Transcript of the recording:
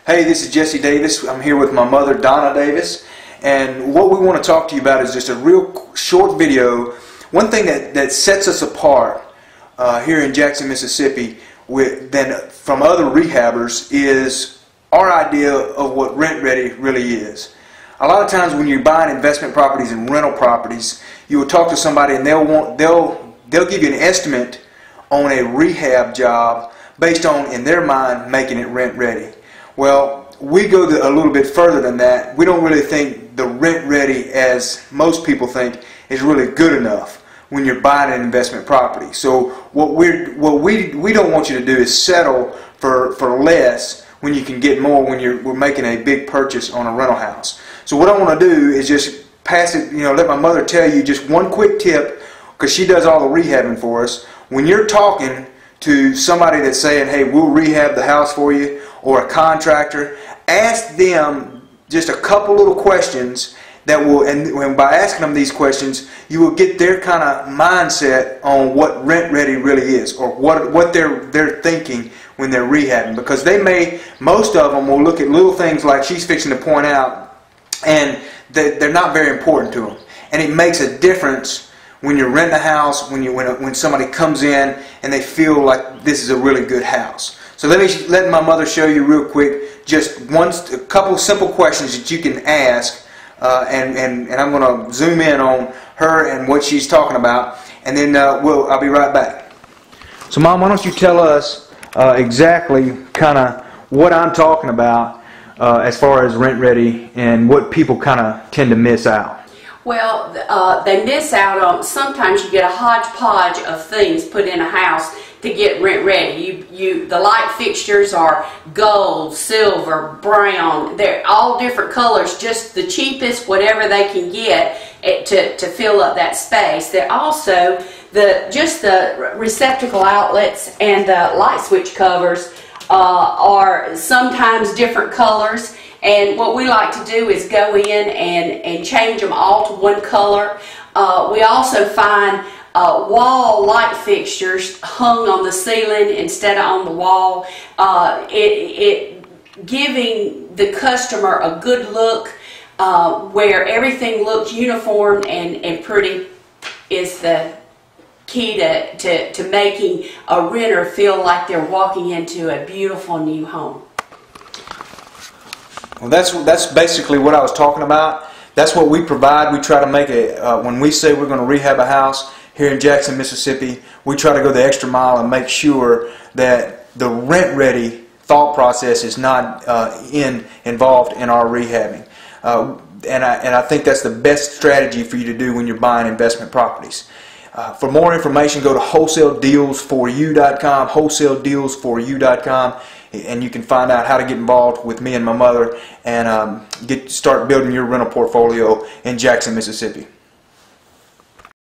Hey, this is Jesse Davis. I'm here with my mother, Donna Davis, and what we want to talk to you about is just a real short video. One thing that sets us apart here in Jackson, Mississippi from other rehabbers is our idea of what rent ready really is. A lot of times when you're buying investment properties and rental properties, you will talk to somebody and they'll give you an estimate on a rehab job based on, in their mind, making it rent ready. Well, we go a little bit further than that. We don't really think the rent ready, as most people think, is really good enough when you're buying an investment property. So what we don't want you to do is settle for less when you can get more when we're making a big purchase on a rental house. So what I want to do is just pass it, let my mother tell you just one quick tip, because she does all the rehabbing for us. When you're talking to somebody that's saying, hey, we'll rehab the house for you, or a contractor, ask them just a couple little questions that will, and by asking them these questions, you will get their kind of mindset on what rent ready really is, or what they're thinking when they're rehabbing. Because most of them will look at little things like she's fixing to point out, and they're not very important to them. And it makes a difference when you're renting a house, when somebody comes in and they feel like this is a really good house. So let my mother show you real quick just a couple simple questions that you can ask, and I'm going to zoom in on her and what she's talking about, and then I'll be right back. So Mom, why don't you tell us exactly kind of what I'm talking about as far as rent ready and what people kind of tend to miss out. Well, they miss out on, sometimes you get a hodgepodge of things put in a house to get rent ready. The light fixtures are gold, silver, brown. They're all different colors, just the cheapest, whatever they can get to fill up that space. They're also just the receptacle outlets and the light switch covers are sometimes different colors. And what we like to do is go in and change them all to one color. We also find wall light fixtures hung on the ceiling instead of on the wall. Giving the customer a good look where everything looks uniform and pretty is the key to making a renter feel like they're walking into a beautiful new home. Well, that's basically what I was talking about. That's what we provide. We try to make when we say we're going to rehab a house here in Jackson, Mississippi, we try to go the extra mile and make sure that the rent-ready thought process is not involved in our rehabbing. And I think that's the best strategy for you to do when you're buying investment properties. For more information, go to wholesaledealsforyou.com, wholesaledealsforyou.com, and you can find out how to get involved with me and my mother and start building your rental portfolio in Jackson, Mississippi.